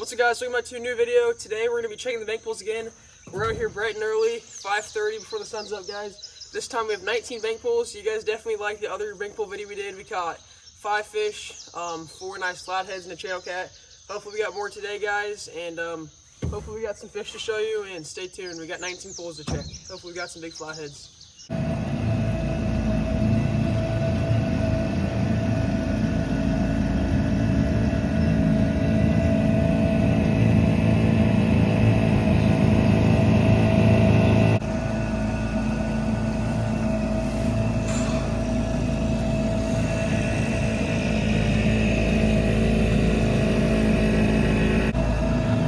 What's up, guys? Welcome back to a new video. Today we're going to be checking the bank pools again. We're out here bright and early, 5:30 before the sun's up, guys. This time we have 19 bank pools. You guys definitely like the other bank pool video we did. We caught 5 fish, 4 nice flatheads and a channel cat. Hopefully we got more today, guys, and hopefully we got some fish to show you, and stay tuned. We got 19 pools to check. Hopefully we got some big flatheads.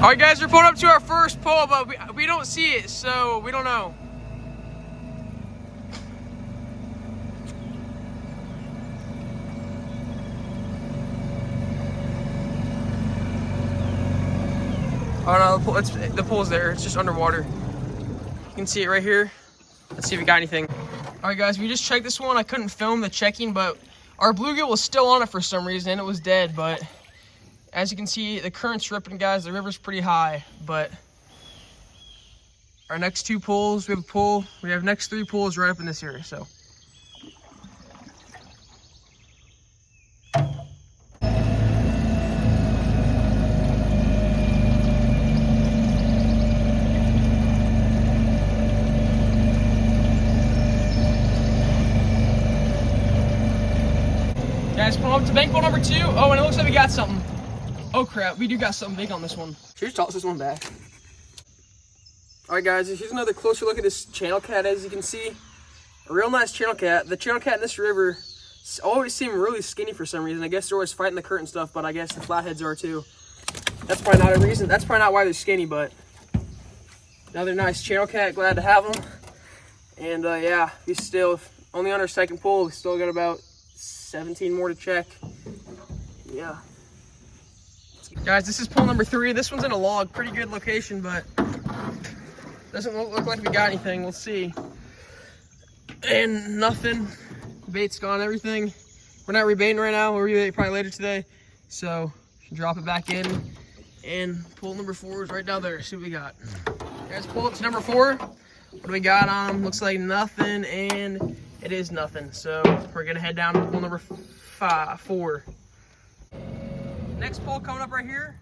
All right, guys, we're pulling up to our first pole, but we don't see it, so we don't know. Oh no, the pole's there. It's just underwater. You can see it right here. Let's see if we got anything. All right, guys, we just checked this one. I couldn't film the checking, but our bluegill was still on it for some reason. It was dead, but as you can see, the current's ripping, guys. The river's pretty high, but our next 2 pools, we have a pool. We have next 3 pools right up in this area, so. Guys, pull up to bank pool number 2. Oh, and it looks like we got something. Oh crap, we do got something big on this one. Should we toss this one back? Alright, guys, here's another closer look at this channel cat. As you can see, a real nice channel cat. The channel cat in this river always seem really skinny for some reason. I guess they're always fighting the current and stuff, but I guess the flatheads are too. That's probably not a reason. That's probably not why they're skinny, but another nice channel cat. Glad to have them. And yeah, we still only on our second pool. We still got about 17 more to check. Yeah. Guys, this is pool number 3. This one's in a log. Pretty good location, but doesn't look like we got anything. We'll see. And nothing. Bait's gone, everything. We're not rebaiting right now. We'll rebait probably later today. So, drop it back in. And pool number 4 is right down there. See what we got. Guys, pull up to number 4. What do we got on them? Looks like nothing, and it is nothing. So, we're going to head down to pool number 4. Next pole coming up right here.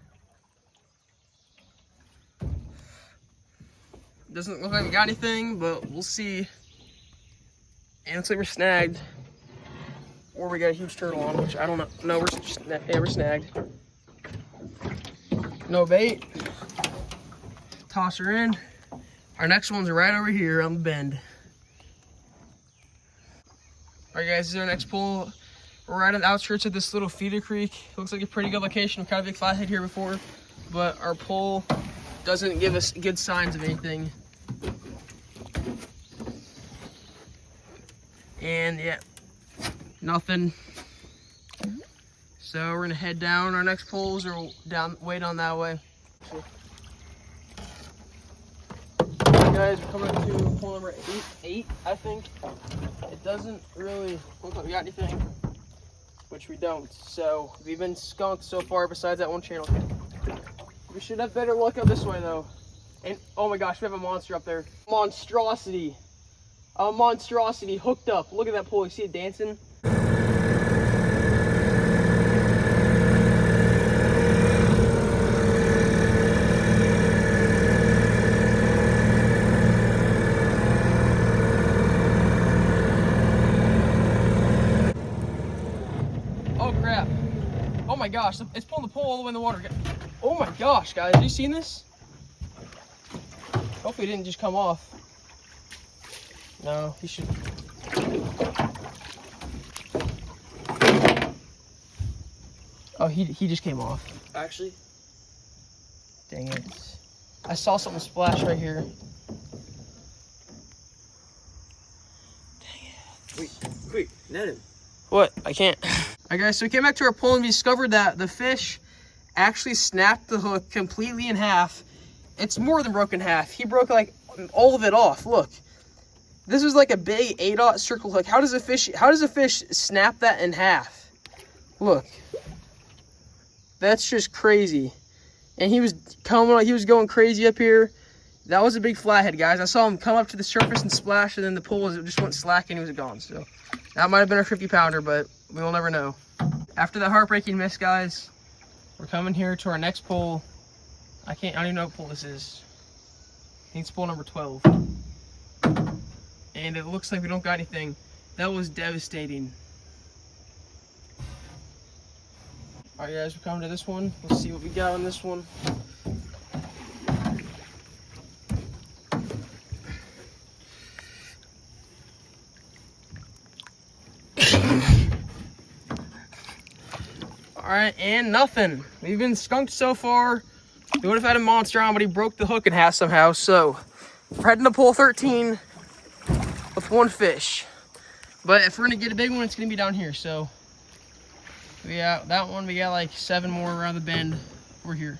Doesn't look like we got anything, but we'll see. And it looks like we're snagged. Or we got a huge turtle on, which I don't know. No, we're snagged. No bait. Toss her in. Our next one's right over here on the bend. Alright, guys, this is our next pole. We're right on the outskirts of this little feeder creek. It looks like a pretty good location. We've caught a big flathead here before, but our pole doesn't give us good signs of anything. And yeah, nothing. So we're gonna head down. Our next poles are way down that way. Guys, we're coming up to pole number 8, I think. It doesn't really look like we got anything, which we don't. So we've been skunked so far besides that one channel cat. We should have better luck up this way though. And oh my gosh, we have a monster up there. Monstrosity. A monstrosity hooked up. Look at that pole. You see it dancing? Oh crap. Oh my gosh, it's pulling the pole all the way in the water. Oh my gosh, guys, have you seen this? Hopefully it didn't just come off. No, he should. Oh, he just came off. Actually. Dang it. I saw something splash right here. Dang it. Wait, net him. What? I can't. Alright, guys, so we came back to our pool and we discovered that the fish actually snapped the hook completely in half. It's more than broken in half. He broke like all of it off. Look. This was like a big 8/0 circle hook. How does a fish snap that in half? Look. That's just crazy. and he was going crazy up here. That was a big flathead, guys. I saw him come up to the surface and splash, and then the pool just went slack and he was gone. So that might have been a 50-pounder, but we will never know. After that heartbreaking miss, guys, we're coming here to our next pool. I don't even know what pool this is. I think it's pool number 12. And it looks like we don't got anything. That was devastating. All right, guys, we're coming to this one. Let's see what we got on this one. All right, and nothing. We've been skunked so far. We would have had a monster on, but he broke the hook in half somehow. So we're heading to pool 13 with one fish. But if we're gonna get a big one, it's gonna be down here. So we got that one. We got like 7 more around the bend. We're here.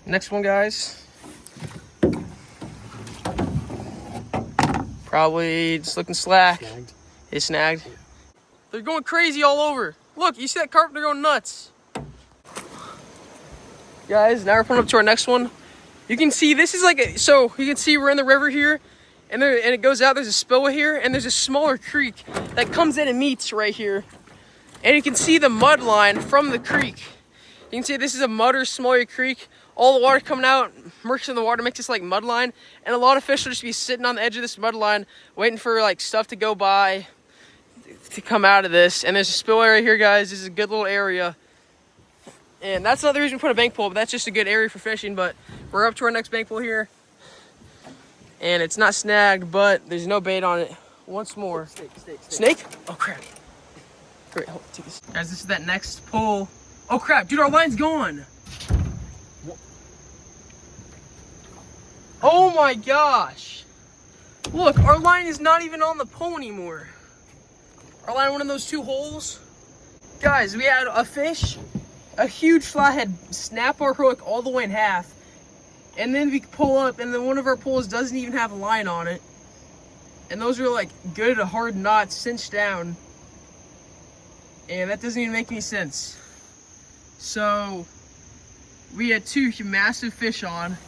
Next one, guys. Probably just looking slack. It's snagged. They're going crazy all over. Look, you see that carp? They're going nuts. Guys, now we're pulling up to our next one. You can see this is like so you can see we're in the river here, and it goes out. There's a spillway here, and there's a smaller creek that comes in and meets right here. And you can see the mud line from the creek. You can see this is a mud or smaller creek. All the water coming out, merged in the water, makes this like mud line. And a lot of fish will just be sitting on the edge of this mud line, waiting for like stuff to go by to come out of this. And there's a spillway right here, guys. This is a good little area. And that's not the reason we put a bank pole, but that's just a good area for fishing. But we're up to our next bank pole here. And it's not snagged, but there's no bait on it. Once more. Snake? Oh, crap. Great, hold on, take this. Guys, this is that next pole. Oh, crap. Dude, our line's gone. Oh, my gosh. Look, our line is not even on the pole anymore. Our line went in those 2 holes. Guys, we had a fish, a huge flathead, snap our hook all the way in half. And then we pull up, and then one of our poles doesn't even have a line on it. And those are like good hard knots cinched down. And that doesn't even make any sense. So we had 2 massive fish on.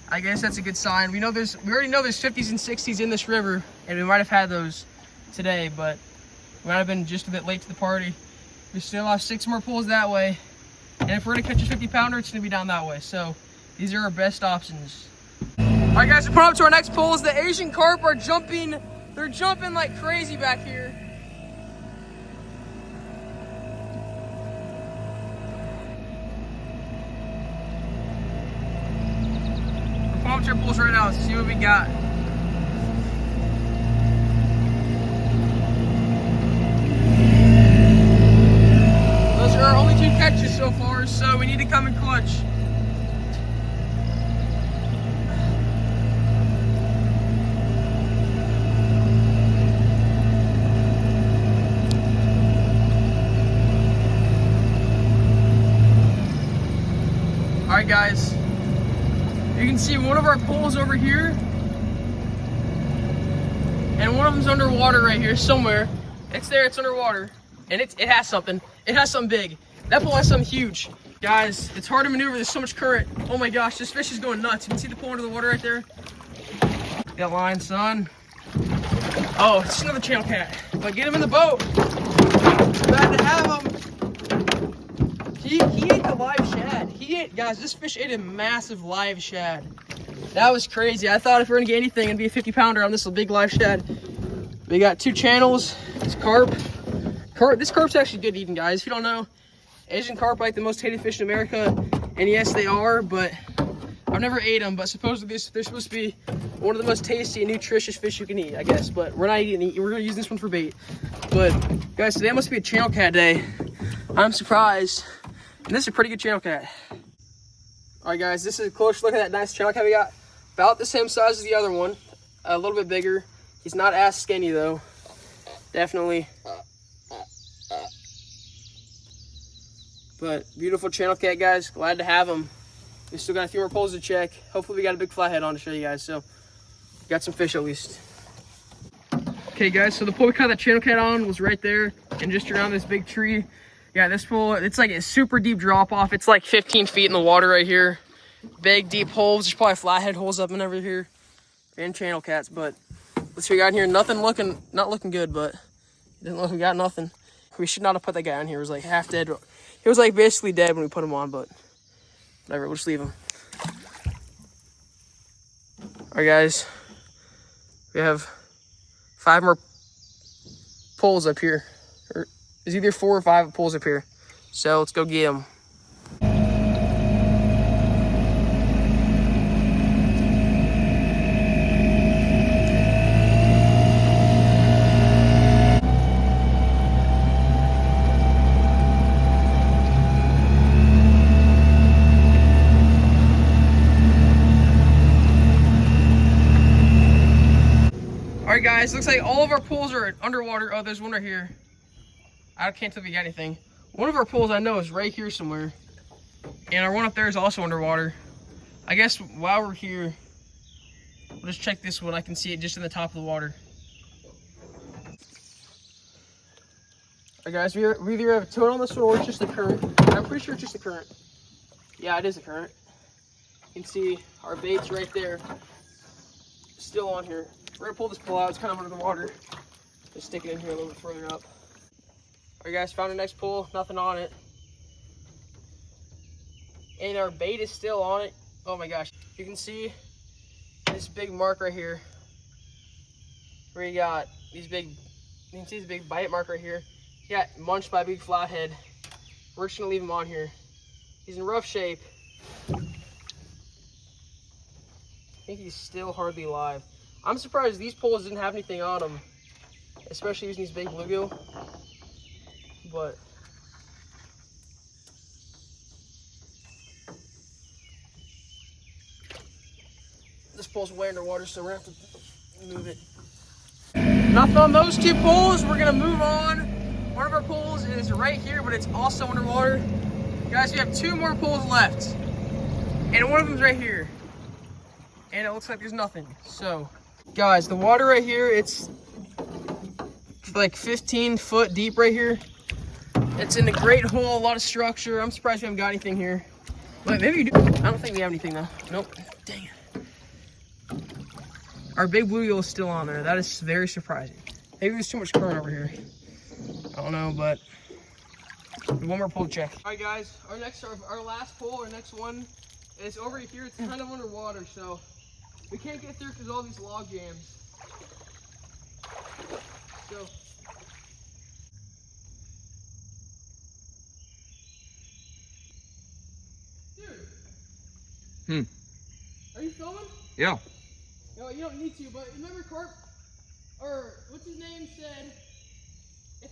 I guess that's a good sign. We already know there's 50s and 60s in this river, and we might have had those today, but we might have been just a bit late to the party. We still have 6 more pulls that way, and if we're gonna catch a 50-pounder, it's gonna be down that way. So these are our best options. All right, guys, we're pulling up to our next pulls. The Asian carp are jumping. They're jumping like crazy back here. We're pulling up to our pulls right now. Let's see what we got. Those are our only 2 catches so far, so we need to come in clutch. All right, guys, you can see one of our poles over here, and one of them's underwater right here somewhere. It's there, it's underwater, and it has something. It has something big. That pole has something huge. Guys, it's hard to maneuver. There's so much current. Oh my gosh, this fish is going nuts. You can see the pole under the water right there. Got line, son. Oh, it's another channel cat. But get him in the boat. Glad to have him. He ate the live shad. Guys, this fish ate a massive live shad. That was crazy. I thought if we were gonna get anything, it'd be a 50-pounder on this big live shad. We got 2 channels. It's carp. This carp's actually good eating, guys. If you don't know, Asian carp are like the most hated fish in America. And yes, they are, but I've never ate them. But supposedly they're supposed to be one of the most tasty and nutritious fish you can eat, I guess. But we're not eating it. We're gonna use this one for bait. But guys, today must be a channel cat day. I'm surprised. And this is a pretty good channel cat. All right, guys, this is a close look at that nice channel cat we got. About the same size as the other one, a little bit bigger. He's not as skinny though. Definitely. But beautiful channel cat, guys. Glad to have him. We still got a few more poles to check. Hopefully we got a big flathead on to show you guys. So got some fish at least. Okay, guys, so the pole we caught that channel cat on was right there and just around this big tree. Yeah, this pool, it's like a super deep drop off. It's like 15 feet in the water right here. Big deep holes. There's probably flathead holes up and over here, and channel cats. But let's see what we got in here. Nothing looking, not looking good, but didn't look like we got nothing. We should not have put that guy on here. He was like half dead. He was like basically dead when we put him on, but whatever. We'll just leave him. All right, guys. We have 5 more poles up here. Or there's either 4 or 5 poles up here. So let's go get them. All right, guys, looks like all of our pools are underwater. Oh, there's one right here. I can't tell if we got anything. One of our pools I know is right here somewhere. And our one up there is also underwater. I guess while we're here, we'll just check this one. I can see it just in the top of the water. All right, guys, we either have a toad on this one or it's just the current. I'm pretty sure it's just the current. Yeah, it is a current. You can see our bait's right there. Still on here. We're gonna pull this pole out. It's kind of under the water. Just stick it in here a little bit further up. All right, guys, found our next pole. Nothing on it. And our bait is still on it. Oh my gosh. You can see this big mark right here. Where you got these big, you can see this big bite mark right here. He got munched by a big flathead. We're just gonna leave him on here. He's in rough shape. I think he's still hardly alive. I'm surprised these poles didn't have anything on them, especially using these big bluegill. But this pole's way underwater, so we're gonna have to move it. Nothing on those 2 poles. We're gonna move on. One of our poles is right here, but it's also underwater. Guys, we have 2 more poles left, and one of them's right here. And it looks like there's nothing. So, guys, the water right here, it's like 15 foot deep right here. It's in a great hole, a lot of structure. I'm surprised we haven't got anything here. But maybe you do. I don't think we have anything though. Nope. Dang it. Our big bluegill is still on there. That is very surprising. Maybe there's too much current over here. I don't know, but one more pole check. All right, guys. Our last pole, our next one, is over here. It's kind of underwater, so we can't get through because of all these log jams. So, dude. Are you filming? Yeah. No, you don't need to, but remember carp, or what's his name said,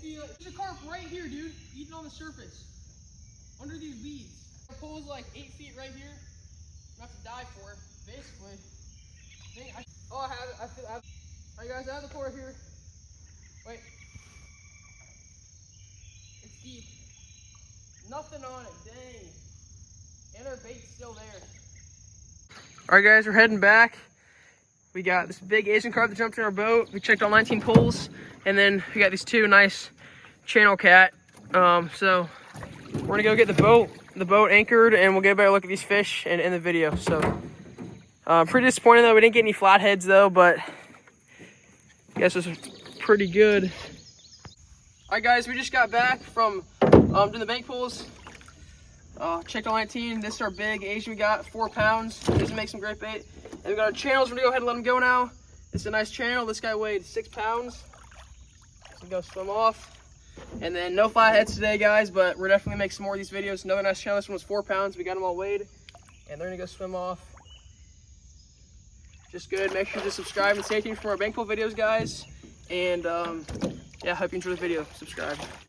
there's a carp right here, dude, eating on the surface, under these weeds. Our pole's like 8 feet right here. I'm gonna have to dive for it, basically. I have it. All right, guys, I have the pole right here. Wait. It's deep. Nothing on it, dang. And our bait's still there. All right, guys, we're heading back. We got this big Asian carp that jumped in our boat. We checked all 19 poles, and then we got these 2 nice channel cat. So we're gonna go get the boat anchored, and we'll get a better look at these fish and in the video. So pretty disappointed though. We didn't get any flatheads though, but I guess this was pretty good. All right, guys, we just got back from doing the bank pools. Checked all 19. This is our big Asian we got, 4 pounds. This will make some great bait. And we got our channels. We're gonna go ahead and let them go now. It's a nice channel. This guy weighed 6 pounds. So go swim off. And then no flatheads today, guys, but we're definitely gonna make some more of these videos. Another nice channel. This one was 4 pounds. We got them all weighed, and they're gonna go swim off. Just good. Make sure to subscribe and stay tuned for more bank pool videos, guys. And yeah, hope you enjoy the video. Subscribe.